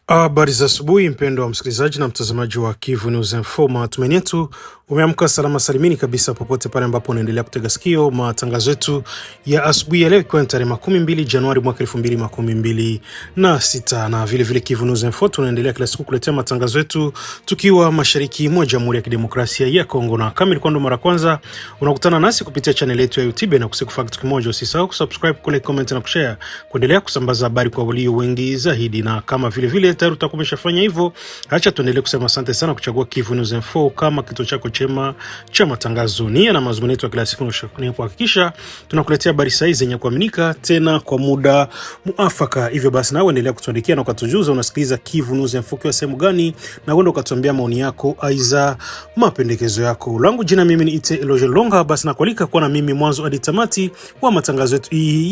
Habari za asubuhi mpendwa wa msikilizaji na mtazamaji wa Kivu News Info. Matumaini yetu umeamka salama salimini kabisa popote pale ambapo unaendelea kutega sikio matangazo yetu ya asubuhi ya leo, ikiwa tarehe 12 Januari mwaka 2026. Na vile vile Kivu News Info tunaendelea kila siku kuletea matangazo yetu tukiwa mashariki mwa Jamhuri ya Kidemokrasia ya Kongo. Na kama ilikuwa ndo mara kwanza unakutana nasi kupitia channel yetu ya YouTube, na kusikufanya kitu kimoja, usisahau kusubscribe, comment na kushare, kuendelea kusambaza habari kwa walio wengi zaidi. Na kama vile vile tayari utakuwa umeshafanya hivyo, acha tuendelee kusema asante sana kuchagua Kivu News Info kama kituo chako chema cha matangazo. Nia na mazungumzo yetu ya kila siku ni kuhakikisha tunakuletea habari sahihi zenye kuaminika tena kwa muda muafaka. Hivyo basi nawe endelea kutuandikia na ukatujuza unasikiliza Kivu News Info kwa sehemu gani, na uende ukatuambia maoni yako aiza mapendekezo yako. Langu jina mimi ni Ite Eloge Longa, basi nakualika kuwa na mimi mwanzo hadi tamati wa matangazo yetu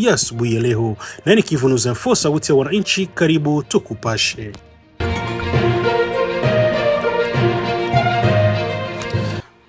ya asubuhi ya leo. Na ni Kivu News Info, sauti ya wananchi, karibu tukupashe.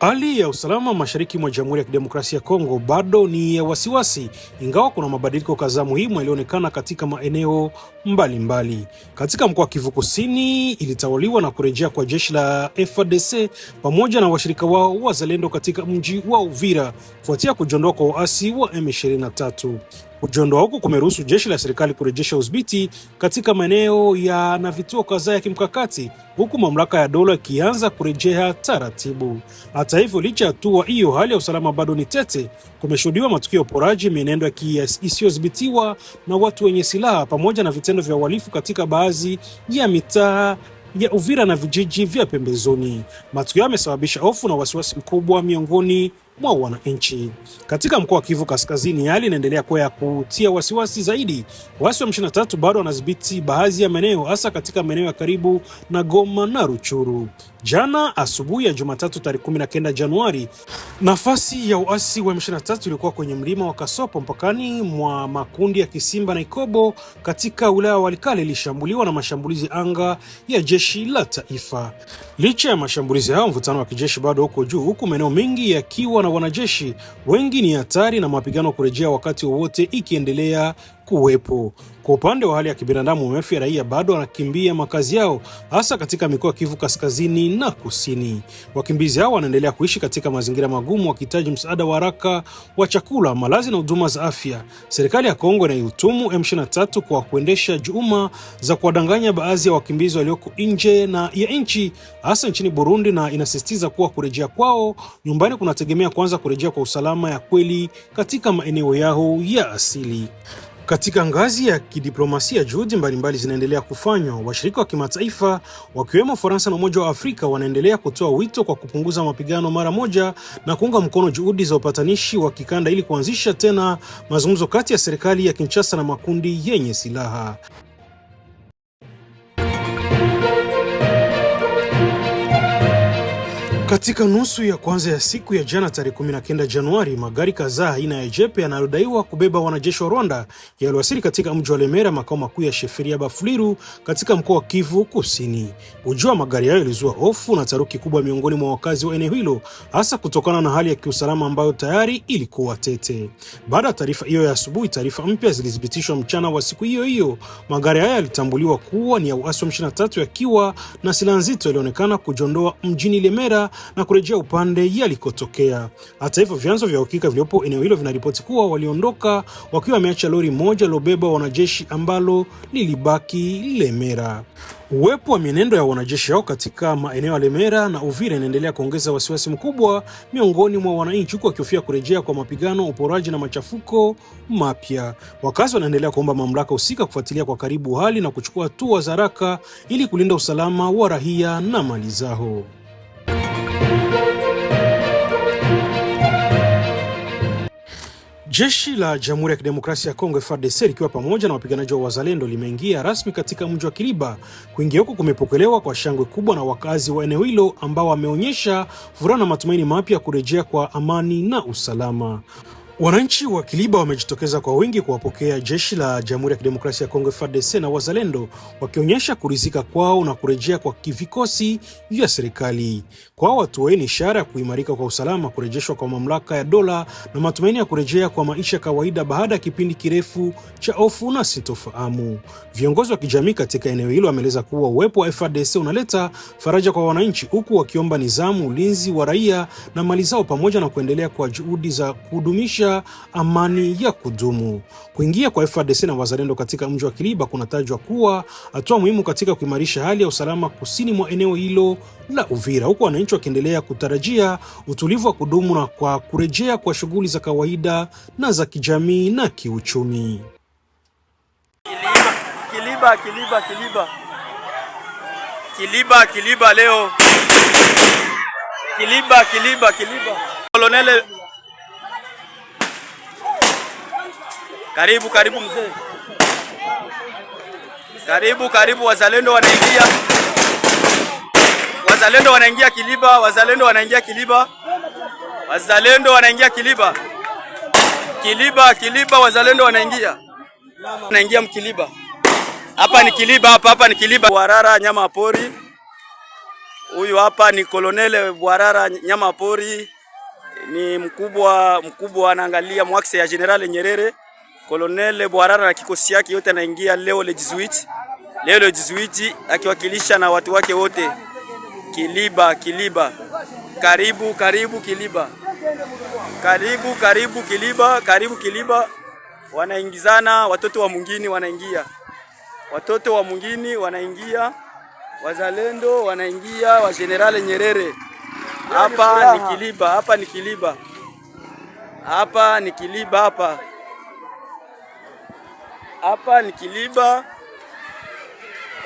Hali ya usalama mashariki mwa Jamhuri ya Kidemokrasia ya Kongo bado ni ya wasiwasi, ingawa kuna mabadiliko kadhaa muhimu yalionekana katika maeneo mbalimbali. Katika mkoa wa Kivu Kusini ilitawaliwa na kurejea kwa jeshi la FARDC pamoja na washirika wao wazalendo katika mji wa Uvira kufuatia kujiondoa kwa waasi wa M23. Kujiondoa huku kumeruhusu jeshi la serikali kurejesha udhibiti katika maeneo na vituo kadhaa ya kimkakati, huku mamlaka ya dola ikianza kurejea taratibu. Hata hivyo, licha ya hatua hiyo, hali ya usalama bado ni tete. Kumeshuhudiwa matukio ya uporaji, mienendo isiyodhibitiwa na watu wenye silaha, pamoja na vitendo vya uhalifu katika baadhi ya mitaa ya Uvira na vijiji vya pembezoni. Matukio yamesababisha hofu na wasiwasi mkubwa miongoni mwa wananchi. Katika mkoa wa Kivu Kaskazini, hali inaendelea kuwa ya kutia wasiwasi zaidi. Waasi wa M23 bado wanadhibiti baadhi ya maeneo, hasa katika maeneo ya karibu na Goma na Ruchuru. Jana asubuhi ya Jumatatu tarehe 19 Januari, nafasi ya uasi wa M23 ilikuwa kwenye mlima wa Kasopo mpakani mwa makundi ya Kisimba na Ikobo katika wilaya wa Walikale ilishambuliwa na mashambulizi anga ya jeshi la taifa. Licha ya mashambulizi hayo, mvutano wa kijeshi bado uko juu, huku maeneo mengi yakiwa na wanajeshi wengi ni hatari na mapigano kurejea wakati wowote ikiendelea kuwepo. Kwa upande wa hali ya kibinadamu, maelfu ya raia bado wanakimbia makazi yao, hasa katika mikoa ya Kivu Kaskazini na Kusini. Wakimbizi hao wanaendelea kuishi katika mazingira magumu, wakihitaji msaada wa haraka wa chakula, malazi na huduma za afya. Serikali ya Kongo inaihutumu M23 kwa kuendesha juhuma za kuwadanganya baadhi ya wakimbizi walioko nje na ya nchi, hasa nchini Burundi, na inasisitiza kuwa kurejea kwao nyumbani kunategemea kwanza kurejea kwa usalama ya kweli katika maeneo yao ya asili. Katika ngazi ya kidiplomasia, juhudi mbalimbali zinaendelea kufanywa. Washirika wa kimataifa wakiwemo Ufaransa na Umoja wa Afrika wanaendelea kutoa wito kwa kupunguza mapigano mara moja na kuunga mkono juhudi za upatanishi wa kikanda ili kuanzisha tena mazungumzo kati ya serikali ya Kinshasa na makundi yenye silaha. Katika nusu ya kwanza ya siku ya jana tarehe 19 Januari, magari kadhaa aina ya jepe yanayodaiwa kubeba wanajeshi wa Rwanda yaliwasili katika mji wa Lemera, makao makuu ya Sheferia Bafuliru katika mkoa wa Kivu Kusini. Ujio wa magari hayo ilizua hofu na taharuki kubwa miongoni mwa wakazi wa eneo hilo, hasa kutokana na hali ya kiusalama ambayo tayari ilikuwa tete. Baada ya taarifa hiyo ya asubuhi, taarifa mpya zilithibitishwa mchana wa siku hiyo hiyo. Magari haya yalitambuliwa kuwa ni ya uasi wa M23 yakiwa na silaha nzito, yalionekana kujiondoa mjini Lemera na kurejea upande yalikotokea. Hata hivyo, vyanzo vya uhakika vilivyopo eneo hilo vinaripoti kuwa waliondoka wakiwa wameacha lori moja lilobeba wanajeshi ambalo lilibaki Lemera. Uwepo wa mienendo ya wanajeshi hao katika maeneo ya Lemera na Uvira inaendelea kuongeza wasiwasi mkubwa miongoni mwa wananchi, huku wakihofia kurejea kwa mapigano, uporaji na machafuko mapya. Wakazi wanaendelea kuomba mamlaka husika kufuatilia kwa karibu hali na kuchukua hatua za haraka ili kulinda usalama wa raia na mali zao. Jeshi la Jamhuri ya Kidemokrasia ya Kongo FARDC likiwa pamoja na wapiganaji wa wazalendo limeingia rasmi katika mji wa Kiliba. Kuingia huko kumepokelewa kwa shangwe kubwa na wakazi wa eneo hilo ambao wameonyesha furaha na matumaini mapya kurejea kwa amani na usalama. Wananchi wa Kiliba wamejitokeza kwa wingi kuwapokea jeshi la Jamhuri ya Kidemokrasia ya Kongo FARDC na wazalendo, wakionyesha kuridhika kwao na kurejea kwa vikosi vya serikali. Kwa watu wengi, ishara ya kuimarika kwa usalama, kurejeshwa kwa mamlaka ya dola na matumaini ya kurejea kwa maisha kawaida baada ya kipindi kirefu cha hofu na sintofahamu. Viongozi wa kijamii katika eneo hilo wameeleza kuwa uwepo wa FARDC unaleta faraja kwa wananchi, huku wakiomba nidhamu, ulinzi wa raia na mali zao pamoja na kuendelea kwa juhudi za kudumisha amani ya kudumu. Kuingia kwa FARDC na wazalendo katika mji wa Kiliba kunatajwa kuwa hatua muhimu katika kuimarisha hali ya usalama kusini mwa eneo hilo la Uvira, huku wananchi wakiendelea kutarajia utulivu wa kudumu na kwa kurejea kwa shughuli za kawaida na za kijamii na kiuchumi. Kiliba leo. Kiliba. Kolonele. Karibu mzee. Karibu wazalendo wanaingia. Wazalendo wanaingia Kiliba. Wazalendo wanaingia Kiliba, wazalendo wanaingia. Wanaingia Mkiliba. Hapa ni Kiliba. Bwarara nyama pori. Huyu hapa ni Kolonele Bwarara nyama pori. Ni mkubwa anaangalia mwakse ya General Nyerere. Kolonele Bwarara na kikosi yake yote anaingia leo le 18 akiwakilisha na watu wake wote. Kiliba. Karibu Kiliba. Karibu Kiliba. Wanaingizana watoto wa mwingine wanaingia. Wazalendo wanaingia wa General Nyerere. Hapa ni Kiliba.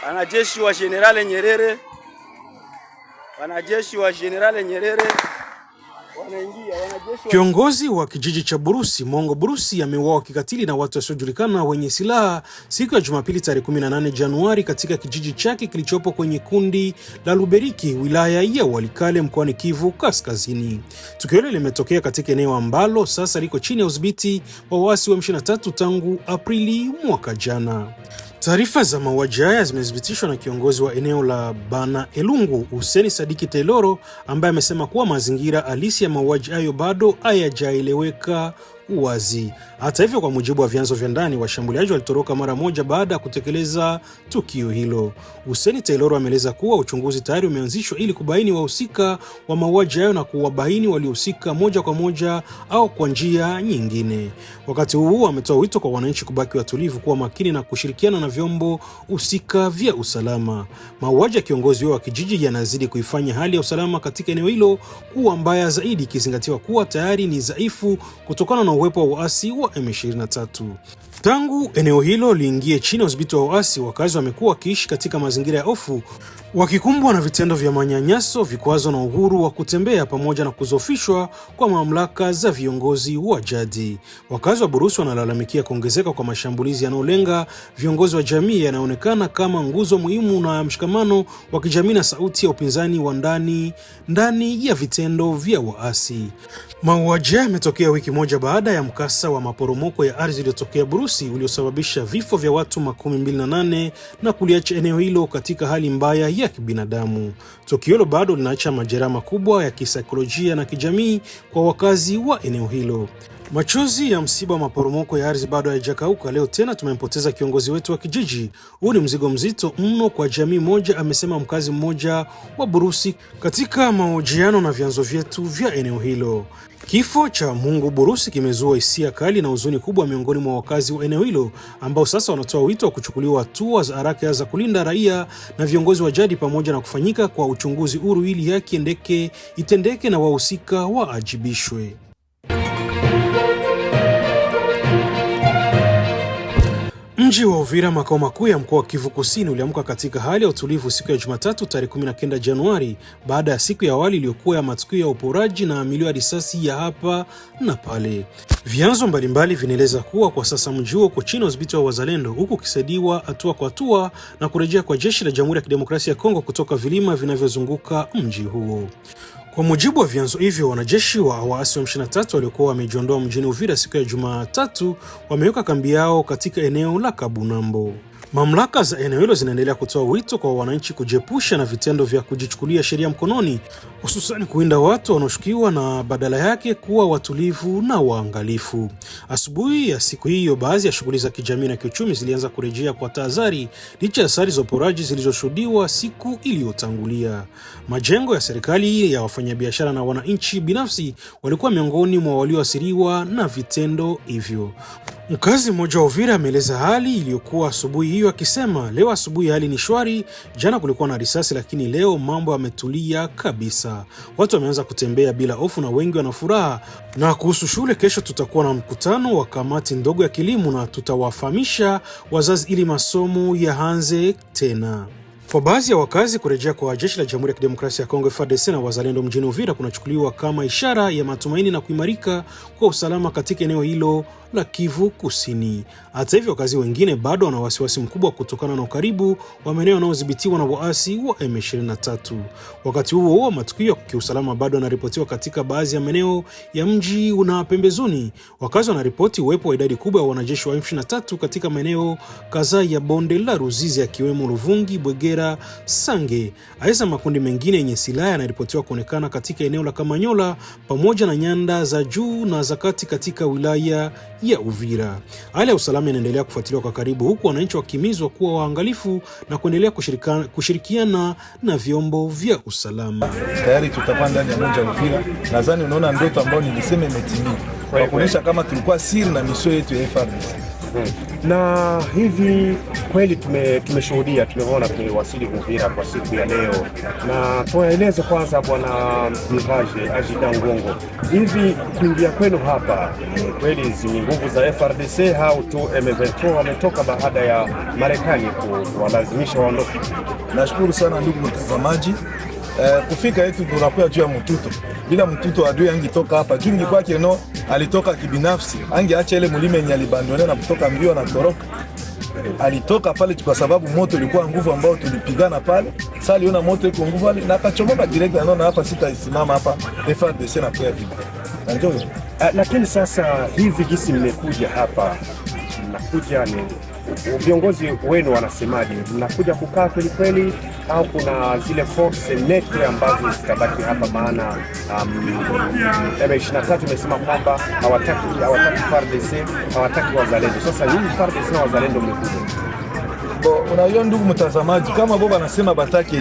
Wanajeshi wa General Nyerere. Wanaingia. Kiongozi wa kijiji cha Burusi, Mongo Burusi, ameuawa kikatili na watu wasiojulikana wenye silaha siku ya Jumapili tarehe 18 Januari katika kijiji chake kilichopo kwenye kundi la Luberiki, wilaya ya Walikale, mkoani Kivu Kaskazini. Tukio hilo limetokea katika eneo ambalo sasa liko chini ya udhibiti wa waasi wa M23 tangu Aprili mwaka jana. Taarifa za mauaji haya zimethibitishwa na kiongozi wa eneo la Bana Elungu, Hussein Sadiki Tayloro, ambaye amesema kuwa mazingira halisi ya mauaji hayo bado hayajaeleweka wazi. Hata hivyo, kwa mujibu wa vyanzo vya ndani, washambuliaji walitoroka mara moja baada ya kutekeleza tukio hilo. Hussein Tayloro ameeleza kuwa uchunguzi tayari umeanzishwa ili kubaini wahusika wa mauaji hayo na kuwabaini waliohusika moja kwa moja au kwa njia nyingine. Wakati huu ametoa wito kwa wananchi kubaki watulivu, kuwa makini na kushirikiana na vyombo husika vya usalama. Mauaji ya kiongozi wa kijiji yanazidi kuifanya hali ya usalama katika eneo hilo kuwa mbaya zaidi, ikizingatiwa kuwa tayari ni dhaifu kutokana na uwepo wa waasi wa M23. Tangu eneo hilo liingie chini ya udhibiti wa waasi, wakazi wamekuwa wakiishi katika mazingira ya hofu, wakikumbwa na vitendo vya manyanyaso, vikwazo na uhuru wa kutembea, pamoja na kuzofishwa kwa mamlaka za viongozi wa jadi. Wakazi wa Burusi wanalalamikia kuongezeka kwa mashambulizi yanayolenga viongozi wa jamii, yanaonekana kama nguzo muhimu na mshikamano wa kijamii na sauti ya upinzani wa ndani ya vitendo vya waasi. Mauaji yametokea wiki moja baada ya mkasa wa maporomoko ya ardhi uliotokea Burusi uliosababisha vifo vya watu 28 na kuliacha eneo hilo katika hali mbaya ya kibinadamu. Tukio hilo bado linaacha majeraha makubwa ya kisaikolojia na kijamii kwa wakazi wa eneo hilo. Machozi ya msiba wa maporomoko ya ardhi bado hayajakauka. Leo tena tumempoteza kiongozi wetu wa kijiji. Huu ni mzigo mzito mno kwa jamii moja, amesema mkazi mmoja wa Burusi katika mahojiano na vyanzo vyetu vya eneo hilo. Kifo cha Mungu Burusi kimezua hisia kali na huzuni kubwa miongoni mwa wakazi wa eneo hilo, ambao sasa wanatoa wito wa kuchukuliwa hatua za haraka za kulinda raia na viongozi wa jadi, pamoja na kufanyika kwa uchunguzi huru ili haki itendeke na wahusika waajibishwe. Mji wa Uvira, makao makuu ya mkoa wa Kivu Kusini, uliamka katika hali ya utulivu siku ya Jumatatu tarehe 19 Januari baada ya siku ya awali iliyokuwa ya matukio ya uporaji na milio ya risasi ya hapa na pale. Vyanzo mbalimbali vinaeleza kuwa kwa sasa mji huo uko chini ya udhibiti wa wazalendo, huku ukisaidiwa hatua kwa hatua na kurejea kwa jeshi la Jamhuri ya Kidemokrasia ya Kongo kutoka vilima vinavyozunguka mji huo. Kwa mujibu wa vyanzo hivyo, wanajeshi wa waasi wa M23 waliokuwa wamejiondoa mjini Uvira siku ya Jumatatu wameweka kambi yao katika eneo la Kabunambo. Mamlaka za eneo hilo zinaendelea kutoa wito kwa wananchi kujiepusha na vitendo vya kujichukulia sheria mkononi, hususan kuinda watu wanaoshukiwa, na badala yake kuwa watulivu na waangalifu. Asubuhi ya siku hiyo, baadhi ya shughuli za kijamii na kiuchumi zilianza kurejea kwa tahadhari licha ya athari za uporaji zilizoshuhudiwa siku iliyotangulia. Majengo ya serikali, ya wafanyabiashara na wananchi binafsi walikuwa miongoni mwa walioathiriwa na vitendo hivyo. Mkazi mmoja wa Uvira ameeleza hali iliyokuwa asubuhi hiyo akisema, leo asubuhi hali ni shwari, jana kulikuwa na risasi lakini leo mambo yametulia kabisa. Watu wameanza kutembea bila hofu na wengi wana furaha. Na kuhusu shule, kesho tutakuwa na mkutano wa kamati ndogo ya kilimo na tutawafahamisha wazazi ili masomo yaanze tena. Kwa baadhi ya wakazi, kurejea kwa jeshi la Jamhuri ya Kidemokrasia ya Kongo FARDC na wazalendo mjini Uvira kunachukuliwa kama ishara ya matumaini na kuimarika kwa usalama katika eneo hilo la Kivu Kusini. Hata hivyo, wakazi wengine bado wana wasiwasi mkubwa kutokana na ukaribu wa maeneo yanayodhibitiwa na waasi wa M23. Wakati huo, matukio ya kiusalama bado yanaripotiwa katika baadhi ya maeneo ya mji na pembezoni. Wakazi wanaripoti uwepo wa idadi kubwa ya wanajeshi wa M23 katika maeneo kadhaa ya bonde la Ruzizi, yakiwemo Luvungi, Bwegera, Sange. Aidha, makundi mengine yenye silaha yanaripotiwa kuonekana katika eneo la Kamanyola pamoja na nyanda za juu na za kati katika wilaya ya Uvira. Hali ya usalama inaendelea kufuatiliwa kwa karibu, huku wananchi wakihimizwa kuwa waangalifu na kuendelea kushirikiana na vyombo vya usalama. Tayari tutakuwa ndani ya mji wa Uvira. Nadhani unaona ndoto ambayo nilisema imetimia. Kwa kuonesha kama tulikuwa siri na misio yetu ya FARDC. Na hivi kweli tumeshuhudia, tumeona tumewasili Uvira kwa siku ya leo, na tueleze kwanza Bwana Miraje Ajida Ngongo, hivi kuingia kwenu hapa kweli ni nguvu za FARDC au tu M23 wametoka baada ya Marekani kuwalazimisha waondoke? Nashukuru sana ndugu mtazamaji. Kufika yetu tunakuwa juu ya mtuto. Bila mtuto adui angitoka hapa. Jungi kwake no alitoka kibinafsi. Angeacha ile mlime yenye alibandone na kutoka mbio na toroka. Alitoka pale kwa sababu moto ulikuwa nguvu ambao tulipigana pale. Sasa aliona moto iko nguvu pale na akachomoka direct, anaona hapa sitaisimama hapa. FARDC na kwa hivi. Ndio. Lakini sasa hivi gisi mmekuja hapa, mnakuja ni viongozi wenu wanasemaje? Mnakuja kukaa kweli au kuna zile force netre ambazo zitabaki hapa? Maana M23 imesema kwamba hawataki FARDC, hawataki wazalendo. Sasa hii FARDC na wazalendo mmekuja. Unaiona ndugu mtazamaji, kama baba anasema bataki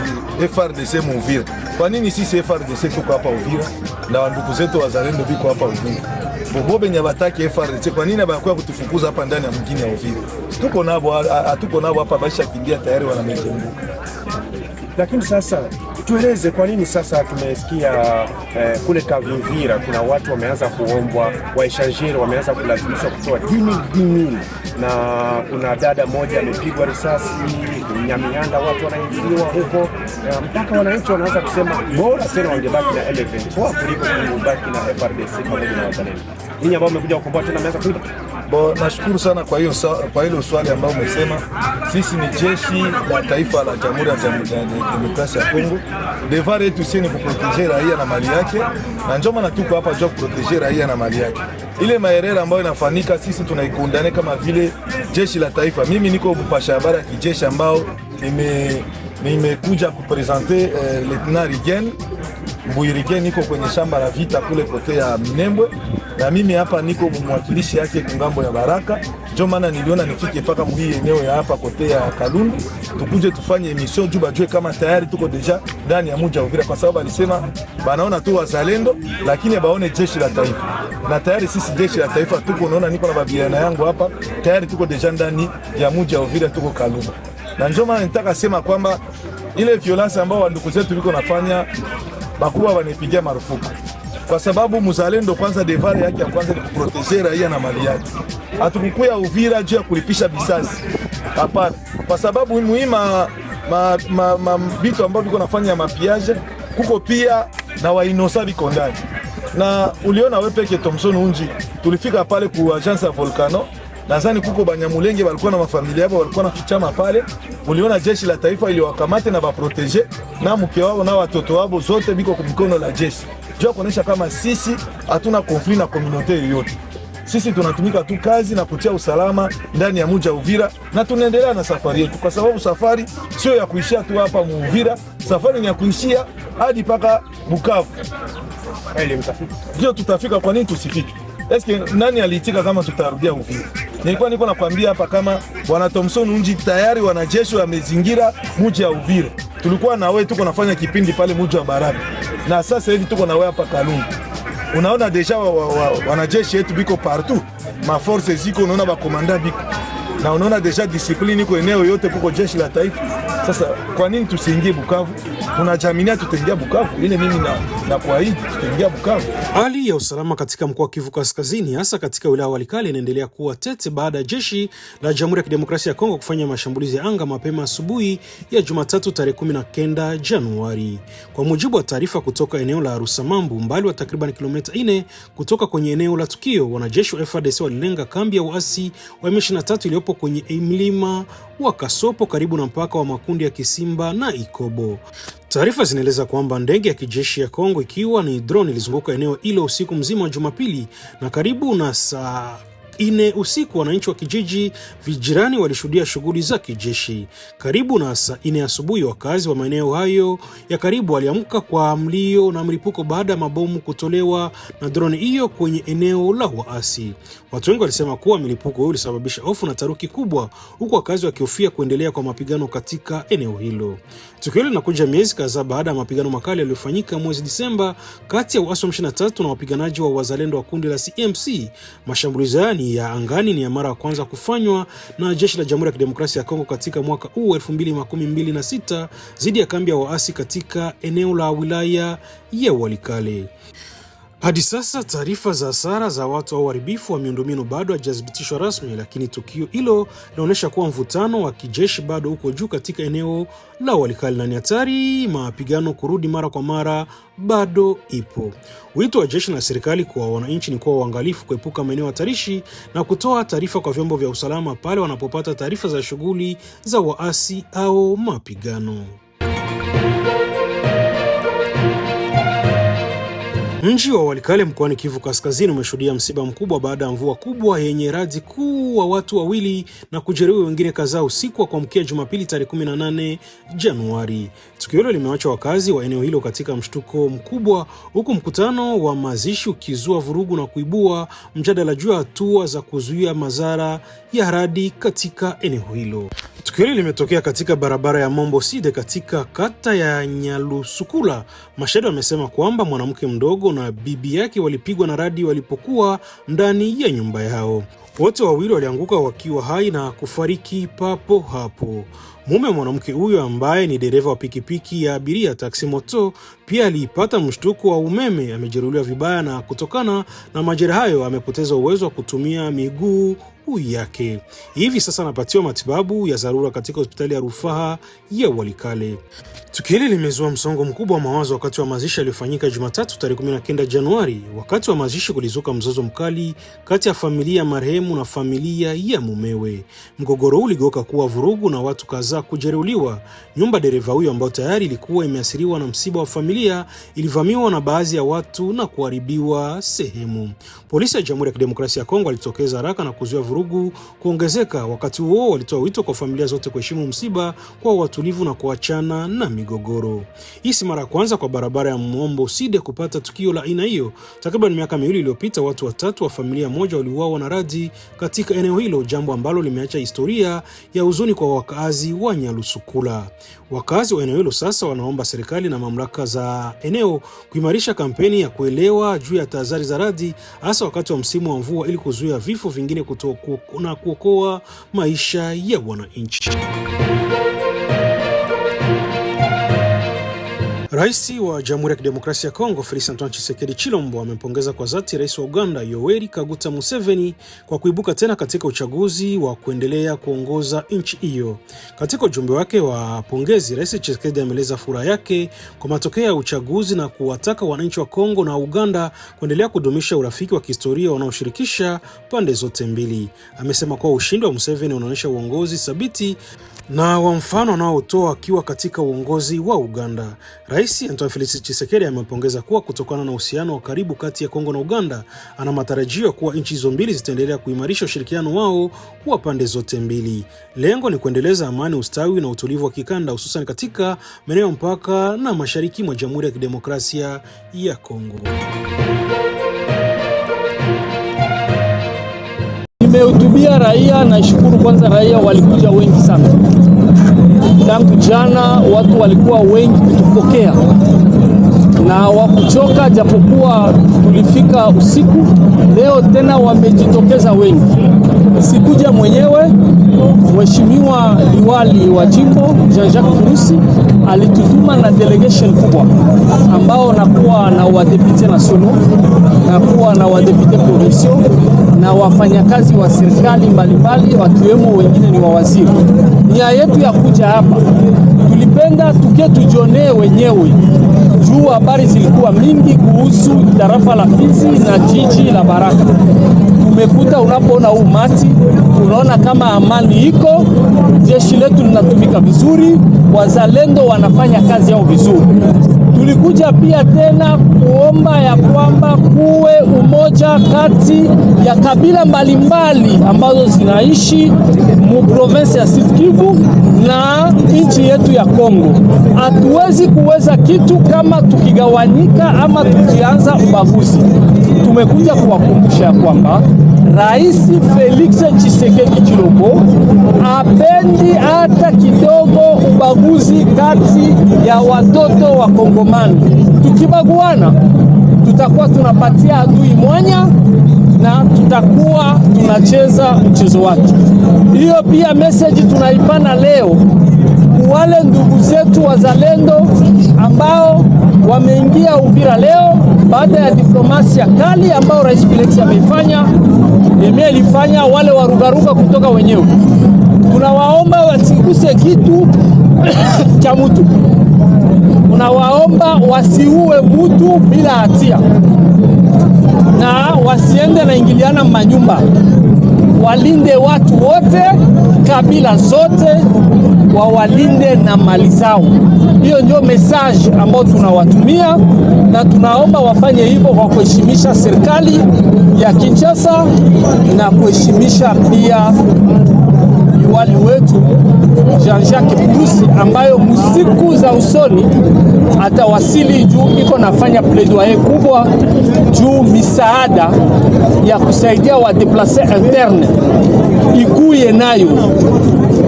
FARDC mu Uvira, kwa nini sisi FARDC tuko hapa Uvira na ndugu zetu wazalendo biko hapa Uvira? Bobe nyabataki FARDC, kwa nini bakuwa kutufukuza hapa ndani ya mjini ya Uvira? Tuko nabo hapa basha kimbia tayari wanametembuka. Lakini sasa tueleze kwa nini sasa tumesikia kule Kavimvira kuna watu wameanza kuombwa, waishanjeri wameanza kulazimishwa kutoa dini, na kuna dada moja amepigwa risasi Nyamianda, watu wanaingiliwa huko, mpaka wananchi wanaanza kusema bora tena wangebaki na M23 kuliko kubaki na FARDC pamoja na wazalendo. Ninyi ambao mmekuja kukomboa tena mmeanza kuiba. Nashukuru sana kwa hilo swali ambao umesema. Sisi ni jeshi la taifa la Jamhuri ya Demokrasia ya Kongo. Devoir yetu sisi ni kuproteger raia na mali yake, na njoo maana tuko hapa juu kuproteger raia na mali yake. Ile maerera ambayo inafanyika sisi tunaikundane kama vile jeshi la taifa. Mimi niko mpasha habari ya kijeshi ambao nimekuja kupresenter Lieutenant Rigen Mbuyirike, niko kwenye shamba la vita kule kote ya Minembwe, na mimi hapa niko mwakilishi yake kungambo ya Baraka. Ndio maana niliona nifike mpaka mhii eneo ya hapa kote ya Kalundu, tukuje tufanye emission juu bajue kama tayari tuko deja ndani ya mji wa Uvira, kwa sababu alisema banaona tu wazalendo lakini baone jeshi la taifa. Na tayari sisi jeshi la taifa tuko, naona niko na babiana yangu hapa, tayari tuko deja ndani ya mji wa Uvira, tuko Kalundu. Na ndio maana nitaka sema kwamba ile violence ambao ndugu zetu liko nafanya bakuwa wanipigia marufuku, kwa sababu mzalendo kwanza devoir yake ya kwanza ni kuproteger raia na mali yake. Hatukukuya Uvira juu ya kulipisha bisasi, hapana, kwa sababu muhimu vitu ambavyo viko nafanya mapiaje kuko pia na wainosa biko ndani. Na uliona wewe peke Thomson Unji tulifika pale ku agence ya Volcano, Nadhani kuko Banyamulenge walikuwa na mafamilia yao walikuwa nafichama pale. Muliona jeshi la taifa iliwakamate na baprotege na mke wao na watoto wao zote biko kwa mikono la jeshi. Jua kuonesha kama sisi hatuna konfli na komunote yoyote. Sisi tunatumika tu kazi na kutia usalama ndani ya mji wa Uvira na tunaendelea na safari yetu, kwa sababu safari sio ya kuishia tu hapa Uvira, safari ni ya kuishia hadi paka Bukavu. Ndio tutafika. Kwa nini tusifike? Eske nani aliitika kama tutarudia Uvira? Niko nakwambia hapa kama Bwana Thompson Unji tayari wanajeshi wamezingira mji wa Uvira. Tulikuwa na wewe tuko nafanya kipindi pale mji wa Baraka. Na sasa hivi tuko na wewe hapa Kalungu. Unaona deja wanajeshi yetu biko partout. Ma force ziko, unaona ba komanda biko. Na unaona deja discipline iko eneo yote kuko jeshi la taifa. Sasa kwa nini tusiingie Bukavu? Tunajaminia tutaingia Bukavu. Ile mimi na kuahidi tutaingia Bukavu. Hali ya usalama katika mkoa wa Kivu Kaskazini, hasa katika wilaya ya Walikale, inaendelea kuwa tete baada ya jeshi la Jamhuri ya Kidemokrasia ya Kongo kufanya mashambulizi ya anga mapema asubuhi ya Jumatatu tarehe 19 Januari. Kwa mujibu wa taarifa kutoka eneo la Rusamambu, mbali wa takriban kilomita 4 kutoka kwenye eneo la tukio, wanajeshi wa FARDC walilenga kambi ya waasi wa M23 iliyopo kwenye mlima wa Kasopo karibu na mpaka wa makundi ya Kisimba na Ikobo. Taarifa zinaeleza kwamba ndege ya kijeshi ya Kongo ikiwa ni drone ilizunguka eneo hilo usiku mzima wa Jumapili, na karibu na saa 4 usiku wananchi wa kijiji vijirani walishuhudia shughuli za kijeshi. Karibu na saa 4 asubuhi wakazi wa maeneo hayo ya karibu waliamka kwa mlio na mlipuko baada ya mabomu kutolewa na drone hiyo kwenye eneo la waasi. Watu wengi walisema kuwa milipuko hiyo ilisababisha hofu na taruki kubwa, huku wakazi wakihofia kuendelea kwa mapigano katika eneo hilo. Tukio hilo linakuja miezi kadhaa baada ya mapigano makali yaliyofanyika mwezi Disemba kati ya waasi wa M23 na wapiganaji wa wazalendo wa kundi la CMC. Mashambulizi ya angani ni ya mara ya kwanza kufanywa na jeshi la Jamhuri ya Kidemokrasia ya Kongo katika mwaka huu 2026 dhidi ya kambi ya waasi katika eneo la wilaya ya Walikale. Hadi sasa taarifa za hasara za watu au uharibifu wa miundombinu bado hajathibitishwa rasmi, lakini tukio hilo linaonyesha kuwa mvutano wa kijeshi bado uko juu katika eneo la Walikale na ni hatari mapigano kurudi mara kwa mara bado ipo. Wito wa jeshi na serikali kwa wananchi ni kuwa waangalifu, kuepuka maeneo hatarishi na kutoa taarifa kwa vyombo vya usalama pale wanapopata taarifa za shughuli za waasi au mapigano. Mji wa Walikale mkoani Kivu Kaskazini umeshuhudia msiba mkubwa baada ya mvua kubwa yenye radi kuua watu wawili na kujeruhi wengine kadhaa usiku wa kuamkia Jumapili tarehe 18 Januari. Tukio hilo limewacha wakazi wa eneo hilo katika mshtuko mkubwa, huku mkutano wa mazishi ukizua vurugu na kuibua mjadala juu ya hatua za kuzuia madhara ya radi katika eneo hilo. Tukio hili limetokea katika barabara ya Mombo Side katika kata ya Nyalusukula. Mashahidi wamesema kwamba mwanamke mdogo na bibi yake walipigwa na radi walipokuwa ndani ya nyumba yao. Wote wawili walianguka wakiwa hai na kufariki papo hapo. Mume wa mwanamke huyo ambaye ni dereva wa pikipiki ya abiria taksi moto pia alipata mshtuko wa umeme, amejeruhiwa vibaya na kutokana na majeraha hayo amepoteza uwezo wa kutumia miguu yake. Hivi sasa anapatiwa matibabu ya dharura katika hospitali ya rufaa ya Walikale. Tukio hili limezua msongo mkubwa wa mawazo wakati wa mazishi yaliyofanyika Jumatatu tarehe 19 Januari. Wakati wa mazishi kulizuka mzozo mkali kati ya familia ya marehemu na familia ya mumewe. Mgogoro huu uligeuka kuwa vurugu na watu kadhaa kujeruhiwa. Nyumba dereva huyo ambayo tayari ilikuwa imeathiriwa na msiba wa familia ilivamiwa na baadhi ya watu na kuharibiwa sehemu. Polisi ya Jamhuri ya Kidemokrasia ya Kongo walitokeza haraka na kuzuia vurugu kuongezeka. Wakati huo walitoa wito kwa familia zote kuheshimu msiba kwa watulivu na kuachana na migogoro. Hii si mara ya kwanza kwa barabara ya Mombo Side kupata tukio la aina hiyo. Takriban miaka miwili iliyopita watu watatu wa familia moja waliuawa na radi katika eneo hilo, jambo ambalo limeacha historia ya huzuni kwa wakazi wa Nyalusukula. Wakazi wa eneo hilo sasa wanaomba serikali na mamlaka za eneo kuimarisha kampeni ya kuelewa juu ya tahadhari za radi, hasa wakati wa msimu wa mvua, ili kuzuia vifo vingine na kuokoa maisha ya wananchi. Rais wa Jamhuri ya Kidemokrasia ya Kongo Felix Antoine Tshisekedi Chilombo amempongeza kwa dhati Rais wa Uganda Yoweri Kaguta Museveni kwa kuibuka tena katika uchaguzi wa kuendelea kuongoza nchi hiyo. Katika ujumbe wake wa pongezi, Rais Tshisekedi ameeleza furaha yake kwa matokeo ya uchaguzi na kuwataka wananchi wa Kongo na Uganda kuendelea kudumisha urafiki wa kihistoria unaoshirikisha pande zote mbili. Amesema kuwa ushindi wa Museveni unaonyesha uongozi thabiti na wa mfano anaotoa akiwa katika uongozi wa Uganda. Rais Antoine Felix Tshisekedi amepongeza kuwa kutokana na uhusiano wa karibu kati ya Kongo na Uganda, ana matarajio kuwa nchi hizo mbili zitaendelea kuimarisha ushirikiano wao wa pande zote mbili. Lengo ni kuendeleza amani, ustawi na utulivu wa kikanda, hususan katika maeneo mpaka na mashariki mwa Jamhuri ya Kidemokrasia ya Kongo. Nimehutubia raia na shukuru kwanza, raia walikuja wengi sana. Tangu jana watu walikuwa wengi kutupokea na wakuchoka, japokuwa tulifika usiku. Leo tena wamejitokeza wengi. Sikuja mwenyewe, Mheshimiwa Liwali wa Jimbo Jean-Jacques Purusi alitutuma na delegation kubwa ambao nakuwa na wadepute nationaux, nakuwa na wadepute provinciaux na wafanyakazi wa serikali mbalimbali, wakiwemo wengine ni wawaziri. Nia yetu ya kuja hapa, tulipenda tujionee wenyewe juu habari zilikuwa mingi kuhusu tarafa la Fizi na jiji la Baraka. Tumekuta unapoona umati, unaona kama amani iko, jeshi letu linatumika vizuri, wazalendo wanafanya kazi yao vizuri. Tulikuja pia tena kuomba ya kwamba kuwe umoja kati ya kabila mbalimbali ambazo zinaishi mu province ya Sud Kivu na nchi yetu ya Kongo. Hatuwezi kuweza kitu kama tukigawanyika ama tukianza ubaguzi. Tumekuja kuwakumbusha kwamba Rais Felix Tshisekedi Chilombo apendi hata kidogo ubaguzi kati ya watoto wa Kongomani. Tukibaguana tutakuwa tunapatia adui mwanya na tutakuwa tunacheza mchezo wake. Hiyo pia message tunaipana leo wale ndugu zetu wazalendo ambao wameingia Uvira leo baada ya diplomasia kali ambao Rais Felix ameifanya. Yeye alifanya wale warugaruga kutoka wenyewe. Tunawaomba wasiguse kitu cha mtu. Tunawaomba wasiue mtu bila hatia na wasiende na ingiliana manyumba. Walinde watu wote, kabila zote, wawalinde na mali zao. Hiyo ndio message ambayo tunawatumia, na tunaomba wafanye hivyo kwa kuheshimisha serikali ya Kinshasa na kuheshimisha pia liwali wetu Jean-Jacques Purusi ambayo musiku za usoni atawasili juu iko nafanya plaidoyer kubwa juu misaada ya kusaidia wa déplacer interne ikuye nayo.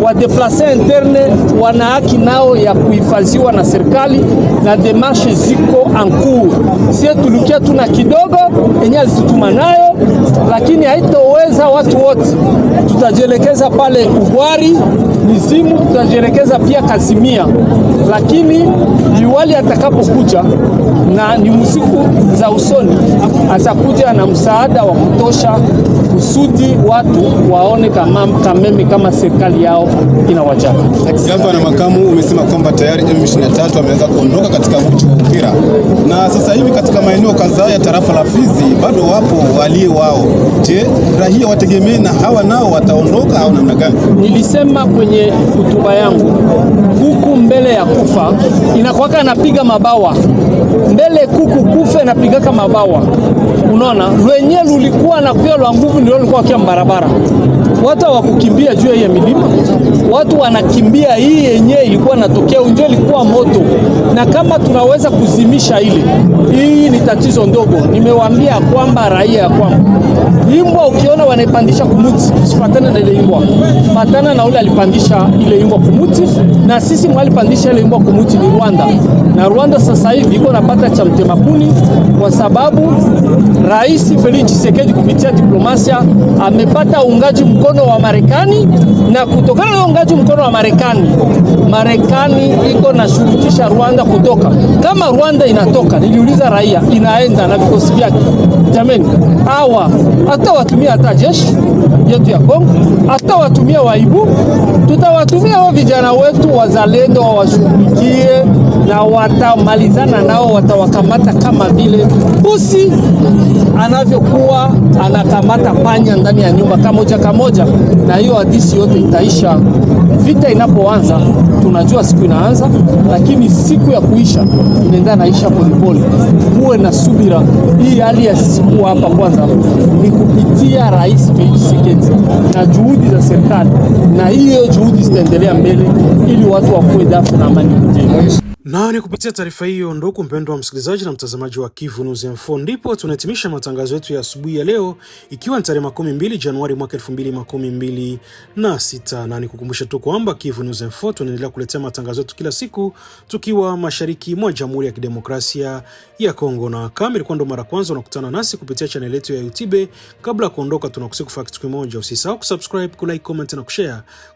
Wa déplacer interne wana haki nao ya kuhifadhiwa na serikali na demarche ziko en cours. Sisi tulikia tuna kidogo yenye alitutuma nayo, lakini haitoweza watu wote. Tutajielekeza pale Ugwari, Mizimu, tutajielekeza pia Kasimia, lakini liwali atakapokuja na ni musiku za usoni atakuja na msaada wa kutosha kusudi watu waone kama serikali yao inawajali. Gavana makamu umesema kwamba tayari M23 wameweza kuondoka katika mji wa Uvira, na sasa hivi katika maeneo kadhaa ya tarafa la Fizi bado wapo walio wao. Je, raia wategemee na hawa nao wataondoka au namna gani? Nilisema kwenye hotuba yangu, kuku mbele ya kufa inakuwaka napiga mabawa. Mbele kuku kufe napigaka mabawa. Unaona, lwenye lulikuwa na kuya lwa nguvu ndio lulikuwa kia barabara. Watu wakukimbia juu ya milima, watu wanakimbia hii yenye ilikuwa natokea unje ilikuwa moto, na kama tunaweza kuzimisha ile, hii ni tatizo ndogo. Nimewaambia kwamba raia ya kwamba imbwa ukiona wanaipandisha kumuti, usifatane na ile imbwa, fatana na ule alipandisha ile imbwa kumuti, na sisi mwalipandisha ile imbwa kumuti ni Rwanda. Na Rwanda sasa hivi iko napata cha mtemakuni kwa sababu Rais Felix Tshisekedi kupitia diplomasia amepata uungaji mkono mkono wa Marekani, na kutokana na uungaji mkono wa Marekani iko na shurutisha Rwanda kutoka. Kama Rwanda inatoka, niliuliza raia, inaenda na vikosi vyake, jameni, hawa hata watumia hata jeshi yetu ya Kongo, hata watumia waibu, tutawatumia wa vijana wetu wazalendo wawashughulikie, na watamalizana nao, watawakamata kama vile pusi anavyokuwa anakamata panya ndani ya nyumba kamoja, na hiyo hadithi yote itaisha. Vita inapoanza tunajua siku inaanza, lakini siku ya kuisha inaenda naisha polepole. Muwe na subira. Hii hali ya siku hapa kwanza ni kupitia Rais Felix Tshisekedi na juhudi za serikali, na hiyo juhudi zitaendelea mbele ili watu wakuwe dafu na amani njema. Na ni kupitia taarifa hiyo, ndugu mpendwa wa msikilizaji na mtazamaji wa Kivu News Info, ndipo tunahitimisha matangazo yetu ya asubuhi ya leo, ikiwa ni tarehe 12 Januari mwaka 2026. Na nikukumbusha tu kwamba Kivu News Info tunaendelea kuletea matangazo yetu kila siku tukiwa mashariki mwa Jamhuri ya Kidemokrasia ya Kongo. Na kama ilikuwa ndo mara kwanza unakutana nasi kupitia channel yetu ya YouTube, kabla kuondoka tunakusihi kufanya kitu kimoja, usisahau kusubscribe, kulike, comment na kushare.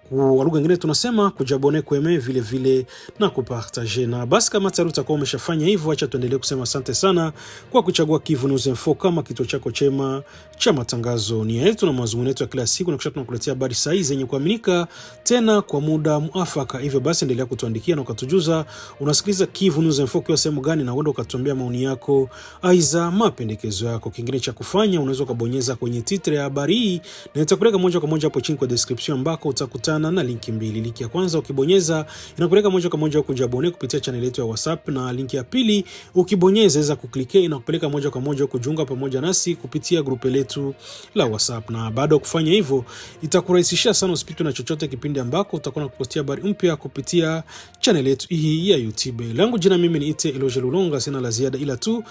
Kwa lugha nyingine tunasema kujabone, kueme vile na kupartager. Na basi kama tayari utakuwa umeshafanya hivyo, acha tuendelee kusema asante sana kwa kuchagua Kivu News Info kama kituo chako chema cha matangazo. Nia yetu na mazungumzo yetu ya kila siku na kisha tunakuletea habari sahihi zenye kuaminika tena kwa muda muafaka. Hivyo basi endelea kutuandikia na ukatujuza unasikiliza Kivu News Info kwa sehemu gani, na uende ukatuambia maoni yako aiza mapendekezo yako. Kingine cha kufanya, unaweza kubonyeza kwenye titre ya habari hii na itakupeleka moja kwa moja hapo chini kwa description ambako utakutana na linki mbili. Linki ya kwanza ukibonyeza inakupeleka moja kwa moja kujabone kupitia channel yetu ya WhatsApp, na linki ya pili ukibonyeza iweza kuklike inakupeleka moja kwa moja kujiunga pamoja nasi kupitia grupe letu la WhatsApp. Na baada ya kufanya hivyo itakurahisishia sana usipitwe na chochote kipindi ambako utakuwa kupostia habari mpya kupitia channel yetu hii ya YouTube. Langu jina mimi ni Ite Eloge Lulonga, sina la ziada ila tu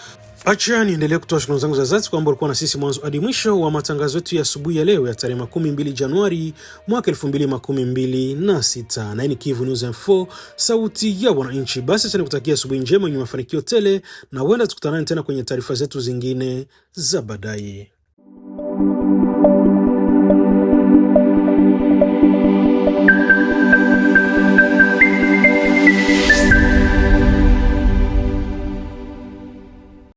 acha niendelee kutoa shukrani zangu za dhati kwamba ulikuwa na sisi mwanzo hadi mwisho wa matangazo yetu ya asubuhi ya leo ya tarehe 12 Januari mwaka 2026. Na hii ni Kivu News Info, sauti ya wananchi. Basi acha nikutakia asubuhi njema yenye mafanikio tele, na huenda tukutane tena kwenye taarifa zetu zingine za baadaye.